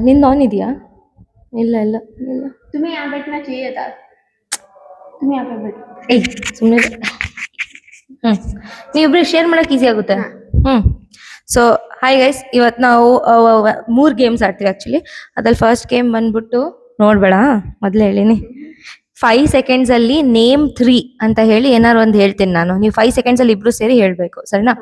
ನಿಂದು ಆನ್ ಇದೆಯಾ? ಇಲ್ಲ ಇಲ್ಲ ಇಲ್ಲ. तुम्हें यहाँ बैठना चाहिए था. तुम्हें यहाँ पे बैठ. ಏಯ್ ಸುಮ್ಮನೆ. ನೀವಿಬ್ರು ಶೇರ್ ಮಾಡಕ್ ಈಸಿ ಆಗುತ್ತೆ. ಸೊ ಹಾಯ್ ಗೈಸ್, ಇವತ್ತು ನಾವು 3 ಗೇಮ್ಸ್ ಆಡ್ತೀವಿ ಆಕ್ಚುಲಿ. ಅದ್ರಲ್ಲಿ ಫಸ್ಟ್ ಗೇಮ್ ಬಂದ್ಬಿಟ್ಟು ನೋಡ್ಬೇಡ, ಮೊದಲೇ ಹೇಳಿನಿ. 5 seconds ಅಲ್ಲಿ ನೇಮ್ 3 ಅಂತ ಹೇಳಿ ಏನಾರು ಒಂದು ಹೇಳ್ತೀನಿ ನಾನು. ನೀವು 5 seconds ಅಲ್ಲಿ ಇಬ್ರು ಸೇರಿ ಹೇಳ್ಬೇಕು, ಸರಿನಾ?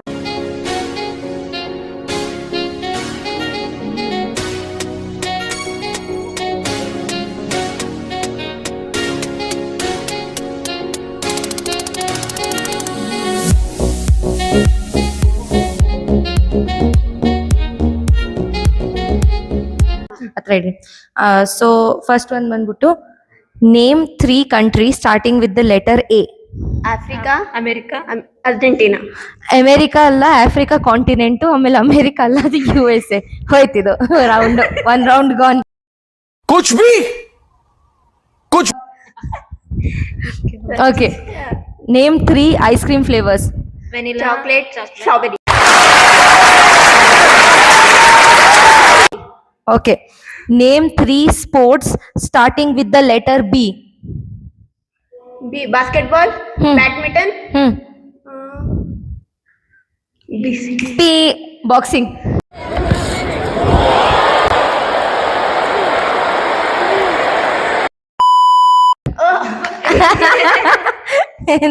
ಹತ್ರ ಇಡ್ರಿ. ಸೊ ಫಸ್ಟ್ ಒನ್ ಬಂದ್ಬಿಟ್ಟು name 3 countries starting with the letter A. Africa, America, Argentina. America ಅಲ್ಲ, ಆಫ್ರಿಕಾ ಕಾಂಟಿನೆಂಟು, ಆಮೇಲೆ ಅಮೆರಿಕಾ ಅಲ್ಲ, ಅದು USA. ಹೋಯ್ತಿದು ರೌಂಡ್, 1 round ಗಾನ್. कुछ भी कुछ. Okay, name 3 ice cream flavours. Vanilla, chocolate, strawberry. Okay, name 3 sports starting with the letter B. B basketball, badminton. P boxing.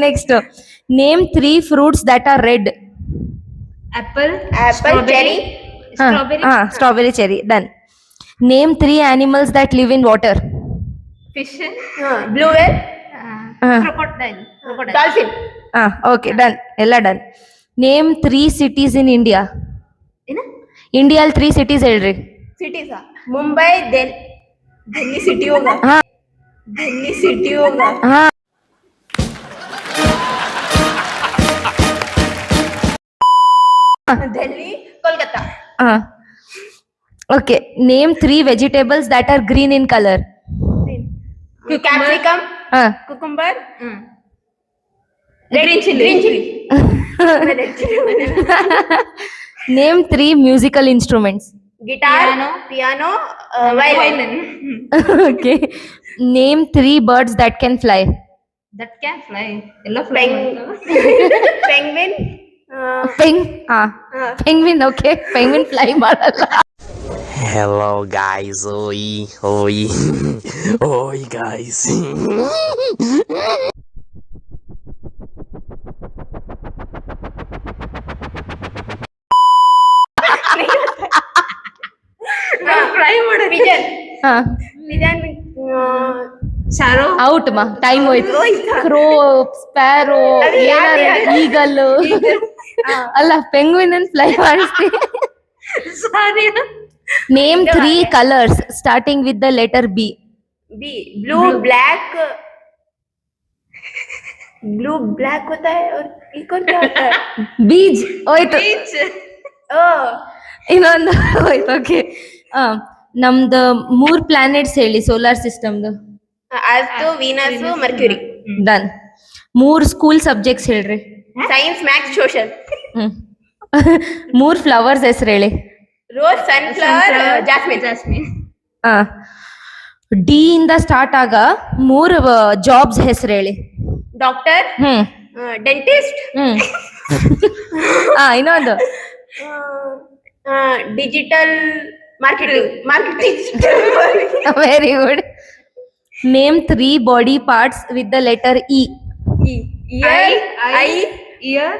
Next, name 3 fruits that are red. Apple, cherry, strawberry. Strawberry, cherry, done. Name 3 animals that live in water. Fish, blue whale, crocodile, dolphin. Okay, done, ಎಲ್ಲ done. Name 3 cities in India. ಏನು? ಇಂಡಿಯಾಲ್ 3 cities ಹೇಳ್ರಿ. Cities Mumbai, Delhi city होगा. ಹಾ Delhi city होगा. ಹಾ Delhi, Kolkata. Okay, name 3 vegetables that are green in colour. Capsicum, cucumber, green chilli. Name 3 musical instruments. Guitar, piano, violin. Okay, name 3 birds that can fly. That can fly. Yellow fly. Penguin. Penguin. Okay, penguin fly ಮಾಡಲ್ಲ. Hello guys, oi oi guys. Fly mode. Pigeon. Pigeon. Sparrow. Out ಮಾ, time ಹೋಯ್ತು. ಕ್ರೋ, sparrow, eagle ಅಲ್ಲ, penguin ಅನ್ fly ಮಾಡಿಸ್ತೀನಿ. Sorry. Name 3 colours starting with the letter B. B. Blue, black. Blue, black होता है और एक और क्या होता है? ಬೀಜ್ ಹೋಯ್ತು. Oh. ಇನ್ನೊಂದು ಹೋಯ್ತು. ಓಕೆ, ನಮ್ದು 3 ಪ್ಲಾನೆಟ್ಸ್ ಹೇಳಿ ಸೋಲಾರ್ ಸಿಸ್ಟಮ್ದು. Earth, Venus, Mercury. Done. 3 school subjects ಹೇಳ್ರಿ. Science, maths, social. 3 ಫ್ಲವರ್ಸ್ ಹೆಸರು ಹೇಳಿ. Rose, sunflower, jasmine. ಡಿ ಇಂದ ಸ್ಟಾರ್ಟ್ ಆಗ 3 ಜಾಬ್ಸ್ ಹೆಸರು ಹೇಳಿ. Doctor, dentist. ಇನ್ನೊಂದು digital marketing. Very good. Name 3 body parts with the letter E. Ear,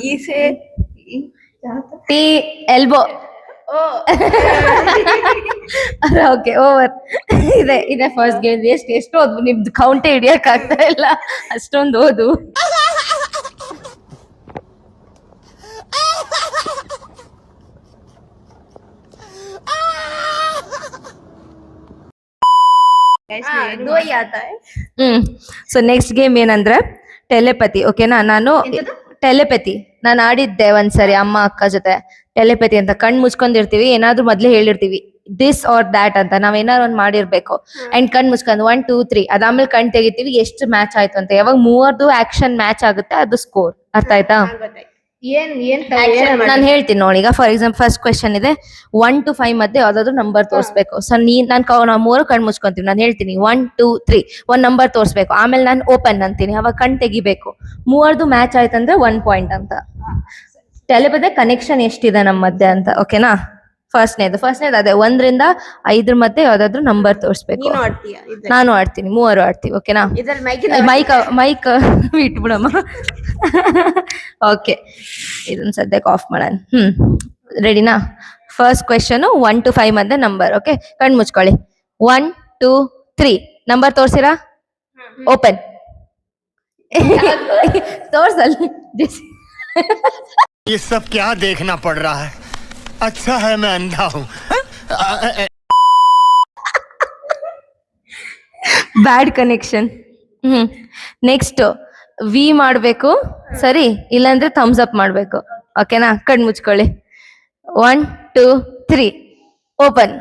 E से T elbow. Okay, over. ಇದೆ ಫಸ್ಟ್ ಗೇಮ್. ಎಷ್ಟು ಓದ್ ನಿಮ್ದು ಕೌಂಟೇ ಹಿಡಿಯಕ್ ಆಗ್ತಾ ಇಲ್ಲ, ಅಷ್ಟೊಂದು ಓದು. दो ही आता है. ಸೊ ನೆಕ್ಸ್ಟ್ ಗೇಮ್ ಏನಂದ್ರೆ ಟೆಲಿಪತಿ. ಓಕೆನಾ? ನಾನು ಟೆಲಿಪತಿ ನಾನು ಆಡಿದ್ದೆ ಒಂದ್ಸರಿ ಅಮ್ಮ ಅಕ್ಕ ಜೊತೆ. ಟೆಲಿಪತಿ ಅಂತ ಕಣ್ ಮುಚ್ಕೊಂಡಿರ್ತೀವಿ, ಏನಾದ್ರೂ ಮೊದ್ಲೇ ಹೇಳಿರ್ತೀವಿ ದಿಸ್ ಆರ್ ದ್ಯಾಟ್ ಅಂತ. ನಾವ್ ಏನಾದ್ರು ಒಂದ್ ಮಾಡಿರ್ಬೇಕು. ಅಂಡ್ ಕಣ್ ಮುಚ್ಕೊಂಡು 1 2 3 ಅದಾದ್ಮೇಲೆ ಕಣ್ ತೆಗಿತೀವಿ ಎಷ್ಟು ಮ್ಯಾಚ್ ಆಯ್ತು ಅಂತ. ಯಾವಾಗ 3 ಆಕ್ಷನ್ ಮ್ಯಾಚ್ ಆಗುತ್ತೆ ಅದು ಸ್ಕೋರ್. ಅರ್ಥ ಆಯ್ತಾ? ನಾನು ಹೇಳ್ತೀನಿ ನೋಡಿ. ಈಗ ಫಾರ್ ಎಕ್ಸಾಂಪಲ್ ಫಸ್ಟ್ ಕ್ವೆಶನ್ ಇದೆ 1 to 5 ಮಧ್ಯೆ ಯಾವ್ದಾದ್ರು ನಂಬರ್ ತೋರಿಸ್ಬೇಕು. ಸೊ ನಾವು ಮೂರು ಕಣ್ ಮುಚ್ಕೊಂತೀವಿ. ನಾನು ಹೇಳ್ತೀನಿ 1 2 3 ಒಂದ್ ನಂಬರ್ ತೋರಿಸ್ಬೇಕು. ಆಮೇಲೆ ನಾನು ಓಪನ್ ಅಂತೀನಿ, ಅವಾಗ ಕಣ್ ತೆಗಿಬೇಕು. ಮೂವರ್ದು ಮ್ಯಾಚ್ ಆಯ್ತಂದ್ರೆ 1 ಪಾಯಿಂಟ್ ಅಂತ. ತಲೆಬದೆ ಕನೆಕ್ಷನ್ ಎಷ್ಟಿದೆ ನಮ್ಮ ಮಧ್ಯೆ ಅಂತ. ಓಕೆನಾ? ಫಸ್ಟ್ನೇದು ಅದೇ 1 ರಿಂದ 5 ಮಧ್ಯೆ ಯಾವ್ದಾದ್ರು ನಂಬರ್ ತೋರಿಸ್ಬೇಕು. ನಾನು ಆಡ್ತೀನಿ, ಮೂವರು ಆಡ್ತೀವಿ. ಓಕೆನಾ? ಮೈಕ್ ಇಟ್ಬಿಡಮ್ಮ. ಓಕೆ, ಇದನ್ನ ಸದ್ಯಕ್ಕೆ ಆಫ್ ಮಾಡೋಣ. ರೆಡಿನಾ? ಫಸ್ಟ್ ಕ್ವೆಶನ್ 1 to 5 ಮಧ್ಯೆ ನಂಬರ್. ಓಕೆ, ಕಣ್ ಮುಚ್ಕೊಳ್ಳಿ. 1 2 3 ನಂಬರ್ ತೋರ್ಸಿರಾ? ಓಪನ್. ತೋರ್ಸಲ್ಲಿ. ये सब क्या देखना पड़ रहा है? अच्छा है मैं अंधा हूँ. ಬ್ಯಾಡ್ ಕನೆಕ್ಷನ್. ನೆಕ್ಸ್ಟ್ ವಿ ಮಾಡ್ಬೇಕು, ಸರಿ? ಇಲ್ಲಾಂದ್ರೆ ಥಮ್ಸ್ ಅಪ್ ಮಾಡ್ಬೇಕು. ಓಕೆನಾ? ಕಣ್ ಮುಚ್ಕೊಳ್ಳಿ. 1 2 3 ಓಪನ್.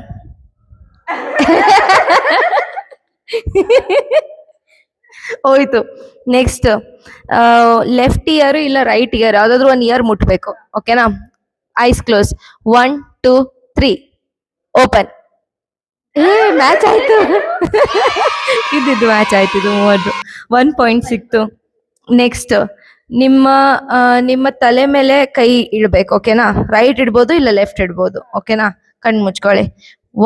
ಹೋಯ್ತು. ನೆಕ್ಸ್ಟ್ ಲೆಫ್ಟ್ ಇಯರ್ ಇಲ್ಲ ರೈಟ್ ಇಯರ್ ಯಾವ್ದಾದ್ರು ಒಂದ್ ಇಯರ್ ಮುಟ್ಬೇಕು. ಓಕೆನಾ? Ice close. 1 2 3 ಓಪನ್. ಮ್ಯಾಚ್ ಆಯ್ತು. ಇದ್ದಿದ್ದು ಮ್ಯಾಚ್ ಆಯ್ತು. ಇದು 1 ಪಾಯಿಂಟ್ ಸಿಕ್ತು. ನೆಕ್ಸ್ಟ್ ನಿಮ್ಮ ತಲೆ ಮೇಲೆ ಕೈ ಇಡ್ಬೇಕು. ಓಕೆನಾ? ರೈಟ್ ಇಡ್ಬೋದು ಇಲ್ಲ ಲೆಫ್ಟ್ ಇಡ್ಬೋದು. ಓಕೆನಾ? ಕಣ್ ಮುಚ್ಕೊಳ್ಳಿ.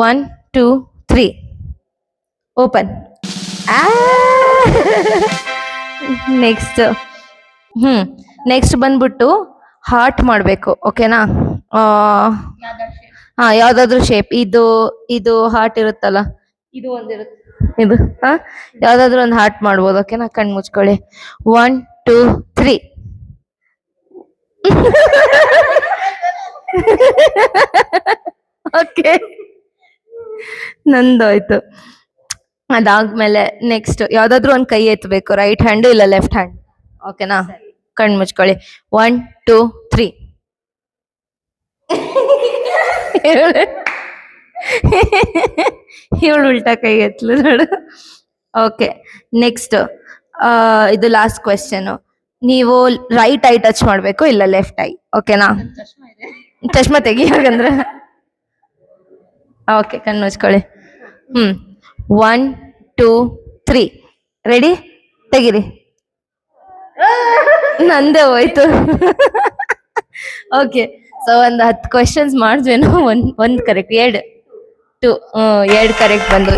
1 2 3 ಓಪನ್. ನೆಕ್ಸ್ಟ್ ನೆಕ್ಸ್ಟ್ ಬಂದ್ಬಿಟ್ಟು ಹಾರ್ಟ್ ಮಾಡ್ಬೇಕು. ಓಕೆನಾ? ಯಾವ್ದಾದ್ರು ಶೇಪ್. ಇದು ಹಾರ್ಟ್ ಇರುತ್ತಲ್ಲ, ಇದು ಒಂದಿರುತ್ತೆ. ಇದು ಯಾವ್ದಾದ್ರು ಒಂದು ಹಾರ್ಟ್ ಮಾಡ್ಬೋದು. ಓಕೆನಾ? ಕಣ್ ಮುಚ್ಕೊಳ್ಳಿ. 1 2 3 ಓಕೆ, ನಂದಾಯ್ತು. ಅದಾದ್ಮೇಲೆ ನೆಕ್ಸ್ಟ್ ಯಾವ್ದಾದ್ರು ಒಂದ್ ಕೈ ಎತ್ತಬೇಕು. ರೈಟ್ ಹ್ಯಾಂಡ್ ಇಲ್ಲ ಲೆಫ್ಟ್ ಹ್ಯಾಂಡ್. ಓಕೆನಾ? ಕಣ್ ಮುಚ್ಕೊಳ್ಳಿ. 1 2 3 ಇವಳು ಉಲ್ಟಾ ಕೈ ಎತ್ತಲು ನೋಡು. ಓಕೆ, ನೆಕ್ಸ್ಟ್ ಇದು ಲಾಸ್ಟ್ ಕ್ವೆಶ್ಚನ್. ನೀವು ರೈಟ್ ಐ ಟಚ್ ಮಾಡ್ಬೇಕು ಇಲ್ಲ ಲೆಫ್ಟ್ ಐ. ಓಕೆನಾ? ಚಶ್ಮಾ ತೆಗಿಯಾಗಂದ್ರೆ. ಓಕೆ, ಕಣ್ ಮುಚ್ಕೊಳ್ಳಿ. 1 2 3 ರೆಡಿ? ತೆಗಿರಿ. ನಂದೇ ಹೋಯ್ತು. ಓಕೆ, ಸೊ ಒಂದು 10 ಕ್ವೆಶನ್ಸ್ ಮಾಡಿದ್ವೇನೋ. ಒಂದ್ ಕರೆಕ್ಟ್, 2 ಕರೆಕ್ಟ್ ಬಂದು.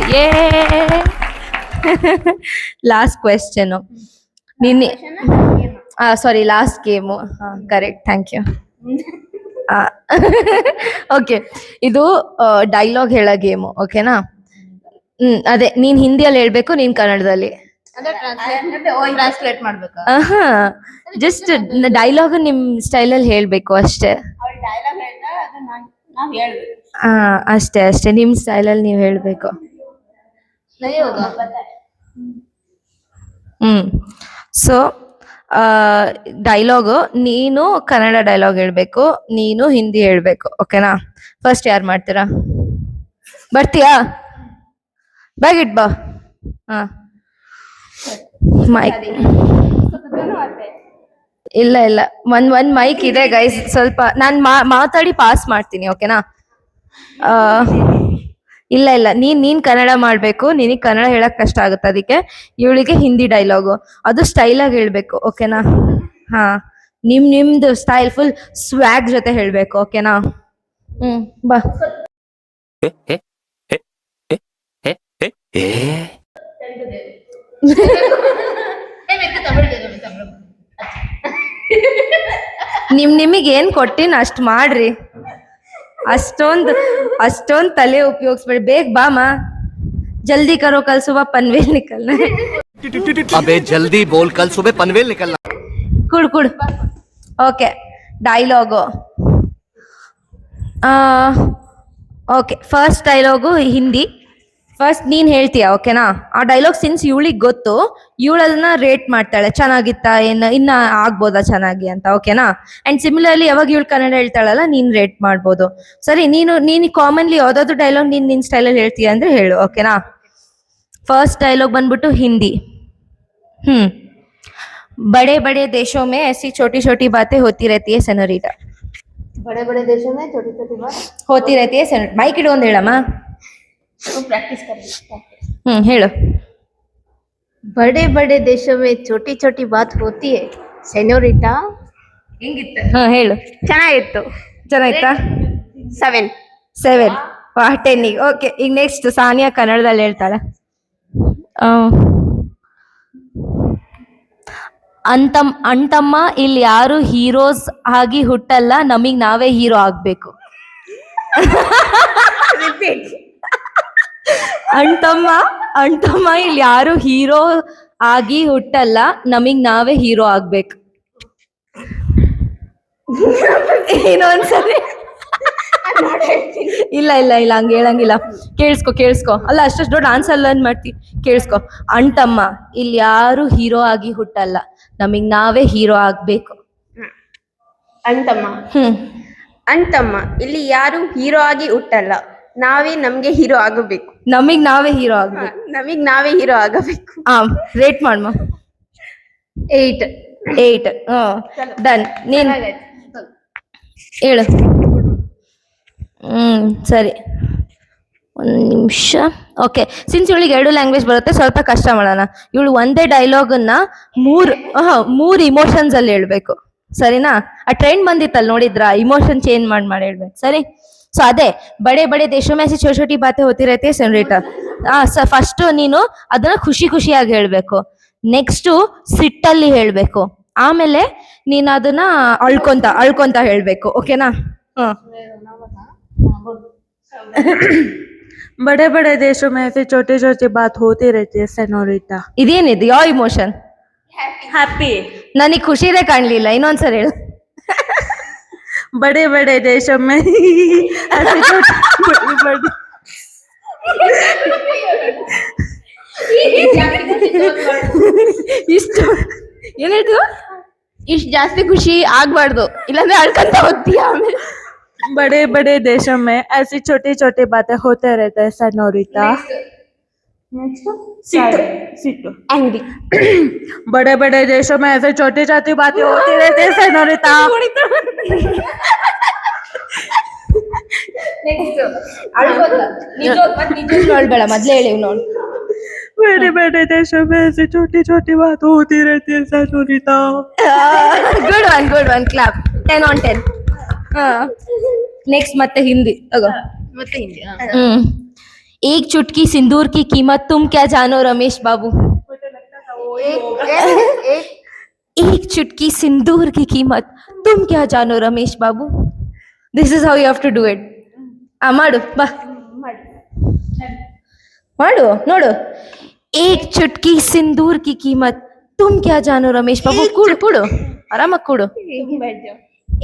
ಲಾಸ್ಟ್ ಕ್ವೆಶ್ಚನ್ ನಿನ್ನೆ, sorry last game. Correct, thank you. Okay, ಇದು ಡೈಲಾಗ್ ಹೇಳೋ ಗೇಮು. ಓಕೆನಾ? ಅದೇ ನೀನ್ ಹಿಂದಿಯಲ್ಲಿ ಹೇಳ್ಬೇಕು, ನೀನ್ ಕನ್ನಡದಲ್ಲಿ. ಟ್ರಾನ್ಸ್ಲೇಟ್ ಮಾಡ್ಬೇಕಾ? ಜಸ್ಟ್ ಡೈಲಾಗ್ ನಿಮ್ ಸ್ಟೈಲಲ್ಲಿ ಹೇಳ್ಬೇಕು ಅಷ್ಟೇ. ಡೈಲಾಗ್ ಹೇಳ್ತಾ ಅದನ್ನ ನಾವ್ ಹೇಳ್ಬೇಕು. ಅಷ್ಟೇ ನಿಮ್ ಸ್ಟೈಲಲ್ಲಿ ನೀವ್ ಹೇಳ್ಬೇಕು. ಸೊ ಡೈಲಾಗು ನೀನು ಕನ್ನಡ ಡೈಲಾಗ್ ಹೇಳ್ಬೇಕು, ನೀನು ಹಿಂದಿ ಹೇಳ್ಬೇಕು. ಓಕೆನಾ? ಫಸ್ಟ್ ಯಾರು ಮಾಡ್ತೀರಾ? ಬರ್ತೀಯಾ? ಬ್ಯಾಗ್ ಇಟ್ ಬಾ. ಮೈಕ್ ಇಲ್ಲ ಒಂದ್ ಮೈಕ್ ಇದೆ ಗೈಸ್. ಸ್ವಲ್ಪ ನಾನ್ ಮಾತಾಡಿ ಪಾಸ್ ಮಾಡ್ತೀನಿ. ಓಕೆನಾ? ಇಲ್ಲ ನೀನ್ ಕನ್ನಡ ಮಾಡ್ಬೇಕು. ನಿನಗ್ ಕನ್ನಡ ಹೇಳಕ್ ಕಷ್ಟ ಆಗುತ್ತೆ, ಅದಕ್ಕೆ ಇವಳಿಗೆ ಹಿಂದಿ ಡೈಲಾಗು. ಅದು ಸ್ಟೈಲ್ ಆಗಿ ಹೇಳ್ಬೇಕು. ಓಕೆನಾ? ನಿಮ್ದು ಸ್ಟೈಲ್ ಫುಲ್ ಸ್ವ್ಯಾಗ್ ಜೊತೆ ಹೇಳ್ಬೇಕು. ಓಕೆನಾ? ಬಾ. ನಿಮಗೆ ಏನ್ ಕೊಟ್ಟಿನ ಅಷ್ಟ್ ಮಾಡ್ರಿ. ಅಷ್ಟೊಂದ್ ತಲೆ ಉಪಯೋಗಿಸ್ಬೇಡಿ. ಬೇಗ ಬಾಮ, ಜಲ್ದಿ ಕರೋ ಕಲ್ ಸುಬಹ ಪನ್ವೇಲ್ ನಿಕಲ್ನ. अबे जल्दी बोल, कल सुबह पनवेल निकलना. Good. Okay, dialogue. Okay, first dialogue Hindi. First ನೀನ್ ಹೇಳ್ತೀಯ. ಓಕೆನಾ? ಆ ಡೈಲಾಗ್ ಸಿನ್ಸ್ ಇವಳಿಗೆ ಗೊತ್ತು, ಇವಳನ್ನ ರೇಟ್ ಮಾಡ್ತಾಳೆ. ಚೆನ್ನಾಗಿತ್ತಾ, ಇನ್ನ ಆಗ್ಬೋದಾ ಚೆನ್ನಾಗಿ ಅಂತ. ಓಕೆನಾ? ಅಂಡ್ ಸಿಮಿಲರ್ಲಿ ಯಾವಾಗ ಇವಳು ಕನ್ನಡ ಹೇಳ್ತಾಳಲ್ಲ, ನೀನ್ ರೇಟ್ ಮಾಡ್ಬೋದು. ಸರಿ, ನೀನು ಕಾಮನ್ಲಿ ಯಾವ್ದಾದ್ರು ಡೈಲಾಗ್ ನಿನ್ ಸ್ಟೈಲಲ್ಲಿ ಹೇಳ್ತೀಯ ಅಂದ್ರೆ ಹೇಳು. ಓಕೆನಾ? ಫಸ್ಟ್ ಡೈಲಾಗ್ ಬಂದ್ಬಿಟ್ಟು ಹಿಂದಿ. बड़े बड़े देशों में ऐसी छोटी छोटी बातें होती रहती है सेनोरिटा. बड़े बड़े देशों में छोटी छोटी बात होती रहती है सेनोरिटा. माइक ಇಟ್ಕೊಂಡು ಹೇಳಮ್ಮ. प्रैक्टिस करेंगे. ಹೇಳು. बड़े बड़े देशों में छोटी छोटी बात होती है सेनोरिटा. ಹೇಳು. ಚೆನ್ನಾಗಿತ್ತು. ಚೆನ್ನಾಯ್ತಾ? 7. 7. 10. ಓಕೆ, ಈಗ ನೆಕ್ಸ್ಟ್ ಸಾನಿಯಾ ಕನ್ನಡದಲ್ಲಿ ಹೇಳ್ತಾಳೆ. ಅಂಟಮ್ಮ ಇಲ್ಲಿ ಯಾರು ಹೀರೋಸ್ ಆಗಿ ಹುಟ್ಟಲ್ಲ, ನಮಗ್ ನಾವೇ ಹೀರೋ ಆಗ್ಬೇಕು. ಅಂಟಮ್ಮ ಇಲ್ಲಿ ಯಾರು ಹೀರೋ ಆಗಿ ಹುಟ್ಟಲ್ಲ, ನಮಗ್ ನಾವೇ ಹೀರೋ ಆಗ್ಬೇಕು. ಇನ್ನೊಂದ್ಸರಿ. ಇಲ್ಲ ಹಂಗ ಹೇಳಂಗಿಲ್ಲ. ಕೇಳಿಸ್ಕೊ. ಅಲ್ಲ, ಅಷ್ಟಷ್ಟು ದೊಡ್ಡ ಆನ್ಸರ್ ಲರ್ನ್ ಮಾಡ್ತಿ. ಕೇಳಿಸ್ಕೊ. ಅಂಟಮ್ಮ ಇಲ್ಲಿ ಯಾರು ಹೀರೋ ಆಗಿ ಹುಟ್ಟಲ್ಲ, ನಮಗ್ ನಾವೇ ಹೀರೋ ಆಗ್ಬೇಕು. ಅಂಟಮ್ಮ ಇಲ್ಲಿ ಯಾರು ಹೀರೋ ಆಗಿ ಹುಟ್ಟಲ್ಲ, ನಾವೇ ನಮ್ಗೆ ಹೀರೋ ಆಗಬೇಕು. ನಮಗ್ ನಾವೇ ಹೀರೋ ಆಗ್ಬೇಕು. ನಮಗ್ ನಾವೇ ಹೀರೋ ಆಗಬೇಕು. ರೇಟ್ ಮಾಡ್ಮ. 8. ಡನ್. ನೀನ್ ಹೇಳು. ಸರಿ, ಒಂದು ನಿಮಿಷ. ಓಕೆ, ಸಿನ್ಸ್ ಇವಳಿಗೆ 2 ಲ್ಯಾಂಗ್ವೇಜ್ ಬರುತ್ತೆ, ಸ್ವಲ್ಪ ಕಷ್ಟ ಮಾಡೋಣ. ಇವಳು ಒಂದೇ ಡೈಲಾಗನ್ನ ಮೂರು ಇಮೋಷನ್ಸ್ ಅಲ್ಲಿ ಹೇಳ್ಬೇಕು. ಸರಿನಾ? ಆ ಟ್ರೆಂಡ್ ಬಂದಿತ್ತಲ್ಲ, ನೋಡಿದ್ರಾ? ಇಮೋಷನ್ ಚೇಂಜ್ ಮಾಡಿ ಹೇಳ್ಬೇಕು. ಸರಿ? ಸೊ ಅದೇ ಬಡೆ ಬಡೆ ದೇಶೋ ಮೇ ಐಸಿ छोटी बातें होती रहती है सेनोरिटा. ಫಸ್ಟ್ ನೀನು ಅದನ್ನ ಖುಷಿಯಾಗಿ ಹೇಳ್ಬೇಕು. ನೆಕ್ಸ್ಟ್ ಸಿಟ್ಟಲ್ಲಿ ಹೇಳ್ಬೇಕು. ಆಮೇಲೆ ನೀನ್ ಅದನ್ನ ಅಳ್ಕೊಂತ ಹೇಳ್ಬೇಕು. ಓಕೆನಾ? बड़े बड़े देशों में ऐसी छोटी छोटी बात होती रहती है सेनोरिटा. ಇದೇನಿದು? ಯಾವ ಇಮೋಷನ್? हैप्पी. ನನಗೆ ಖುಷಿನೇ ಕಾಣ್ಲಿಲ್ಲ. ಇನ್ನೊಂದ್ಸರಿ ಹೇಳು. बड़े बड़े देशों में ऐसी छोटी ಇಷ್ಟು ಏನ್ ಹೇಳ್ತೀವ? ಇಷ್ಟು ಜಾಸ್ತಿ ಖುಷಿ ಆಗ್ಬಾರ್ದು, ಇಲ್ಲಾಂದ್ರೆ ಅಳ್ಕೊಂತ ಹೋಗ್ತೀಯ ಆಮೇಲೆ. बड़े बड़े देशों में ऐसी छोटी छोटी बातें होते रहते हैं सेनोरिटा. सिट्टू. Angry. बड़े बड़े देशों में ऐसे छोटी छोटी बातें होती रहती है सेनोरिटा. ಅಳ್ಬೇಡ, ಮೊದ್ಲೇ ಹೇಳಿ ನೋಡು. बड़े बड़े देशों में ऐसी छोटी छोटी बात होती रहती है senorita. Good one clap. 10 on 10. Next ಮತ್ತೆ ಹಿಂದಿ ತಗೋ. ಮತ್ತೆ ಹಿಂದಿ. एक चुटकी सिंदूर की कीमत तुम क्या जानो रमेश बाबू. एक चुटकी सिंदूर की कीमत तुम क्या जानो Ramesh Babu. This is how you have to do it. ಮಾಡು ಬಾ, ಮಾಡು ನೋಡು. एक चुटकी सिंदूर की कीमत तुम क्या जानो रमेश बाबू. ಕೂಡು ಆರಾಮಾಗಿ ಕೂಡು.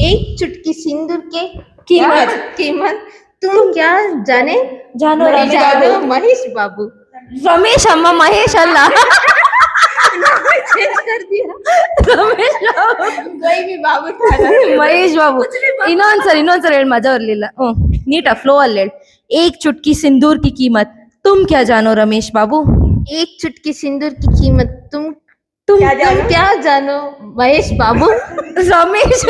एक चुटकी सिंदूर के कीमत तुम क्या जानो महेश बाबू. रमेश अम्मा, महेश ಅಲ್ಲ. चेंज कर दिया. रमेश बाबू. कोई भी बाबू था ना. ಮಹೇಶ್ ಬಾಬು. ಇನ್ನೊಂದ್ಸರಿ ಹೇಳಿ, ಮಜಾ ಬರ್ಲಿಲ್ಲ. ನೀಟಾ ಫ್ಲೋ ಅಲ್ಲಿ ಹೇಳಿ. एक चुटकी सिंदूर की कीमत तुम क्या जानो रमेश बाबू. एक चुटकी सिंदूर की कीमत तुम क्या जानो महेश बाबू. ರಮೇಶ್.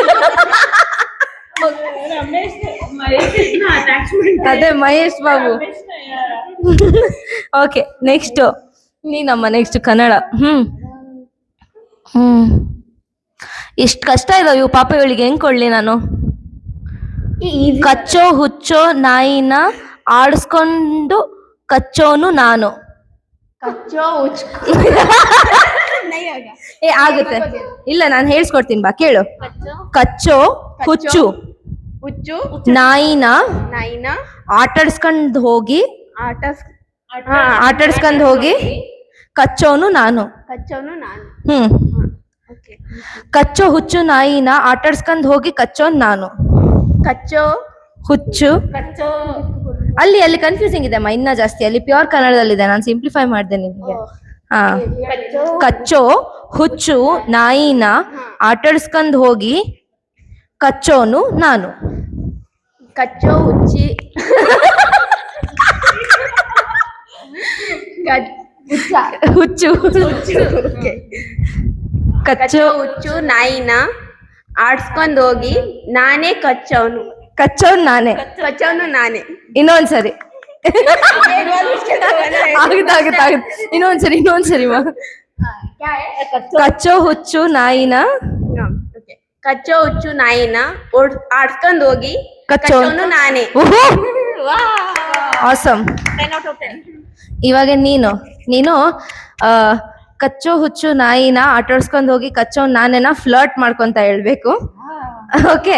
ಅದೇ ಮಹೇಶ್ ಬಾಬು. ಓಕೆ, ನೆಕ್ಸ್ಟ್ ನೀನಮ್ಮ. ನೆಕ್ಸ್ಟ್ ಕನ್ನಡ. ಇಷ್ಟು ಕಷ್ಟ ಇದಾವ ಇವು. ಪಾಪ ಇವಳಿಗೆ ಹೆಂಗ್ ಕೊಡ್ಲಿ ನಾನು? ಕಚ್ಚೋ ಹುಚ್ಚೋ ನಾಯಿನ ಆಡಿಸ್ಕೊಂಡು ಕಚ್ಚೋನು ನಾನು. ಆಗುತ್ತೆ. ಇಲ್ಲ, ನಾನು ಹೇಳ್ಸ್ಕೊಡ್ತೀನಿ ಬಾ, ಕೇಳು. ಕಚ್ಚೋ ಹುಚ್ಚು ನಾಯಿನ ಆಟಾಡ್ಸ್ಕೊಂಡ್ ಹೋಗಿ ಕಚ್ಚೋನು ನಾನು. ಕಚ್ಚೋ ಹುಚ್ಚು ನಾಯಿನ ಆಟಾಡ್ಸ್ಕೊಂಡ್ ಹೋಗಿ ಕಚ್ಚೋನ್ ನಾನು. ಕಚ್ಚೋ ಹುಚ್ಚು ಅಲ್ಲಿ ಕನ್ಫ್ಯೂಸಿಂಗ್ ಇದೆ ಅಮ್ಮ, ಇನ್ನ ಜಾಸ್ತಿ. ಅಲ್ಲಿ ಪ್ಯೂರ್ ಕನ್ನಡದಲ್ಲಿದೆ, ನಾನು ಸಿಂಪ್ಲಿಫೈ ಮಾಡಿದೆ ನಿಮಗೆ. ಕಚ್ಚೋ ಹುಚ್ಚು ನಾಯಿನ ಆಟಾಡ್ಸ್ಕೊಂಡ್ ಹೋಗಿ ಕಚ್ಚೋನು ನಾನು. ಕಚ್ಚೋ ಹುಚ್ಚಿ ಹುಚ್ಚು ಕಚ್ಚೋ ಹುಚ್ಚು ನಾಯಿನ ಆಡ್ಸ್ಕೊಂಡ್ ಹೋಗಿ ನಾನೇ ಕಚ್ಚವನು. ಕಚ್ಚೋನ್ ನಾನೇ. ಕಚ್ಚವನು ನಾನೇ. ಇನ್ನೊಂದ್ಸರಿ ಆಗುತ್ತೆ ಇನ್ನೊಂದ್ಸರಿ ಕಚ್ಚೋ ಹುಚ್ಚು ನಾಯಿನ ಕಚ್ಚೋ ಹುಚ್ಚು ನಾಯಿನ ಆಡ್ಸ್ಕೊಂಡ್ ಹೋಗಿ ಕಚ್ಚೋನು ಕಚ್ಚವನು ನಾನೇ. ಆಸಮ್. ಇವಾಗ ನೀನು ಕಚ್ಚೋ ಹುಚ್ಚು ನಾಯಿನ ಆಟಾಡ್ಸ್ಕೊಂಡ್ ಹೋಗಿ ಕಚ್ಚೋ ನಾನೇನ ಫ್ಲರ್ಟ್ ಮಾಡ್ಕೊಂತ ಹೇಳ್ಬೇಕು. ಓಕೆ,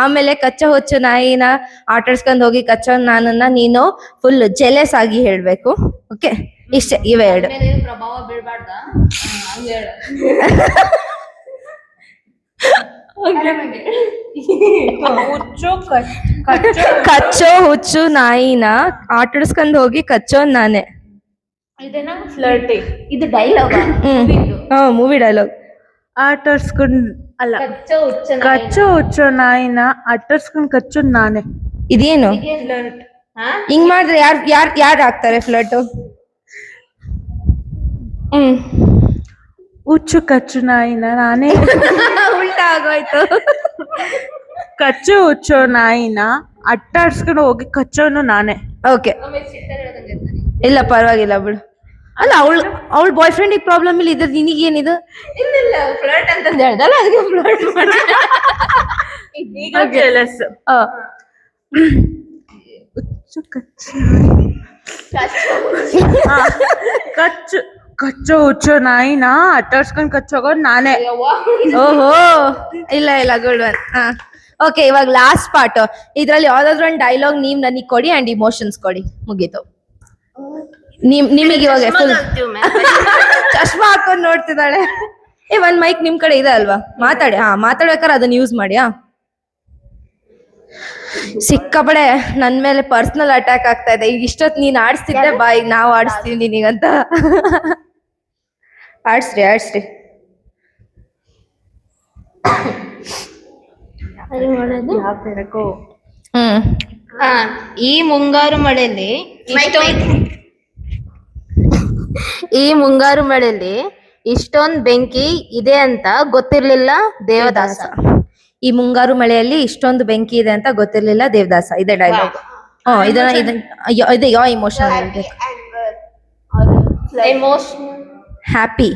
ಆಮೇಲೆ ಕಚ್ಚೋ ಹುಚ್ಚು ನಾಯಿನ ಆಟಾಡ್ಸ್ಕೊಂಡ್ ಹೋಗಿ ಕಚ್ಚೋ ನಾನನ್ನ ನೀನು ಫುಲ್ ಜೆಲೆಸ್ ಆಗಿ ಹೇಳ್ಬೇಕು. ಓಕೆ, ಇಷ್ಟೇ ಇವೆ ಎರಡು. ಕಚ್ಚೋ ಹುಚ್ಚು ನಾಯಿನ ಆಟಾಡ್ಸ್ಕೊಂಡ್ ಹೋಗಿ ಕಚ್ಚೋ ನಾನೇ. ಇದು ಡೈಲಾಗ್. Movie dialogue. ಆಟರ್ಸ್ಕೊಂಡ್ ಅಲ್ಲ, ಕಚ್ಚೋ ಹುಚ್ಚೋ ನಾಯಿನ ಆಟರ್ಸ್ಕೊಂಡ್ ಕಚ್ಚೋ ನಾನೇ. ಇದೇನು ಹಿಂಗ್ ಮಾಡಿದ್ರೆ ಯಾರ್ ಆಗ್ತಾರೆ ಫ್ಲರ್ಟ್? ಹುಚ್ಚು ಕಚ್ಚು ನಾಯಿನ ನಾನೇ. ಉಲ್ಟಾ ಆಗೋಯ್ತು. ಕಚ್ಚೋ ಹುಚ್ಚೋ ನಾಯಿನ ಅಟ್ಟಾಡ್ಸ್ಕೊಂಡು ಹೋಗಿ ಕಚ್ಚೋನು ನಾನೇ. ಓಕೆ, ಇಲ್ಲ ಪರವಾಗಿಲ್ಲ ಬಿಡು. ಅಲ್ಲ ಅವಳ ಬಾಯ್ ಫ್ರೆಂಡಿಗೆ ಪ್ರಾಬ್ಲಮ್ ಇಲ್ಲ, ಇದ್ರ ನಿನಗೇನಿದು? ಇಲ್ಲ ಫ್ಲರ್ಟ್ ಅಂತಂದ್ ಹೇಳ್ದಲ್ಲ, ಅದಕ್ಕೆ ಫ್ಲರ್ಟ್ ಈಗ jealous. ಕಚ್ಚೋ ಹುಚ್ಚೋ ನಾಯಿನ ಅಟ್ಟಾಡ್ಸ್ಕೊಂಡ್ ಕಚ್ಚೋಗೋದು ನಾನೇ. ಓಹೋ, ಇಲ್ಲ ಗುಡ್ ಒನ್. ಓಕೆ, ಇವಾಗ ಲಾಸ್ಟ್ ಪಾರ್ಟ್. ಇದ್ರಲ್ಲಿ ಯಾವ್ದಾದ್ರು ಒಂದು ಡೈಲಾಗ್ ನೀವ್ ನನಗೆ ಕೊಡಿ ಅಂಡ್ ಇಮೋಷನ್ಸ್ ಕೊಡಿ, ಮುಗೀತು. ನಿಮಗೆ ಇವಾಗ ಫುಲ್ ಚಶ್ಮಾ ಹಾಕೊಂಡ್ ನೋಡ್ತಿದ್ದಾಳೆ. ಒಂದ್ ಮೈಕ್ ನಿಮ್ ಕಡೆ ಇದೆ ಅಲ್ವಾ? ಮಾತಾಡಿ. ಮಾತಾಡ್ಬೇಕಾದ್ರೆ ಅದನ್ನ ಯೂಸ್ ಮಾಡಿ. ಸಿಕ್ಕಾಪಡೆ ನನ್ ಮೇಲೆ ಪರ್ಸನಲ್ ಅಟ್ಯಾಕ್ ಆಗ್ತಾ ಇದೆ. ಈಗ ಇಷ್ಟೊತ್ ನೀನ್ ಆಡಿಸ್ತಿದ್ದೆ, ಬಾ ಈಗ ನಾವ್ ಆಡಿಸ್ತೀವಿ ನಿನಗಂತ. ಆಡ್ಸ್ರಿ. ಈ ಮುಂಗಾರು ಮಳೆಯಲ್ಲಿ ಇಷ್ಟೊಂದ್ ಬೆಂಕಿ ಇದೆ ಅಂತ ಗೊತ್ತಿರ್ಲಿಲ್ಲ ದೇವದಾಸ. ಈ ಮುಂಗಾರು ಮಳೆಯಲ್ಲಿ ಇಷ್ಟೊಂದು ಬೆಂಕಿ ಇದೆ ಅಂತ ಗೊತ್ತಿರ್ಲಿಲ್ಲ ದೇವದಾಸ. ಇದೆ ಡೈಲಾಗ್. ಇದು ಯಾವ ಇಮೋಷನ್ ಹೇಳ್ಬೇಕು? ಹ್ಯಾಪಿ.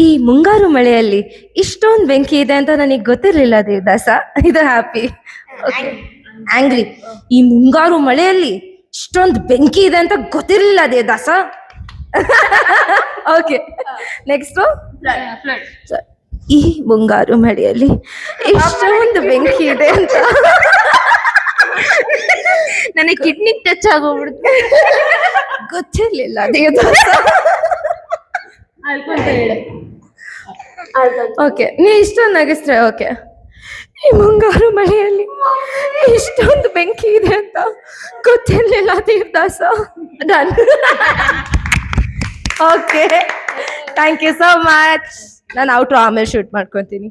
ಈ ಮುಂಗಾರು ಮಳೆಯಲ್ಲಿ ಇಷ್ಟೊಂದು ಬೆಂಕಿ ಇದೆ ಅಂತ ನನಗೆ ಗೊತ್ತಿರ್ಲಿಲ್ಲ ದೇವದಾಸ. ಇದು ಹ್ಯಾಪಿ. ಆಂಗ್ರಿ. ಈ ಮುಂಗಾರು ಮಳೆಯಲ್ಲಿ ಇಷ್ಟೊಂದು ಬೆಂಕಿ ಇದೆ ಅಂತ ಗೊತ್ತಿರ್ಲಿಲ್ಲ ದೇವದಾಸ. Okay, next. ಈ ಮುಂಗಾರು ಮಳೆಯಲ್ಲಿ ಇಷ್ಟೊಂದು ಬೆಂಕಿ ಇದೆ ಅಂತ ನನಗೆ ಕಿಡ್ನಿ ಟಚ್ ಆಗೋಗ್ಬಿಡುತ್ತೆ. ಗೊತ್ತಿರ್ಲಿಲ್ಲ ದೇವದಾಸ. ಓಕೆ, ನೀ ಇಷ್ಟೊಂದು ನಗಿಸ್ರೆ. ಓಕೆ, ಈ ಮುಂಗಾರು ಮಳೆಯಲ್ಲಿ ಇಷ್ಟೊಂದು ಬೆಂಕಿ ಇದೆ ಅಂತ ಗೊತ್ತಿರ್ಲಿಲ್ಲ Devadasa. Done. Okay, thank you so much. ನಾನು ಔಟ್ರೋ ಆಮೇಲೆ ಶೂಟ್ ಮಾಡ್ಕೊತೀನಿ.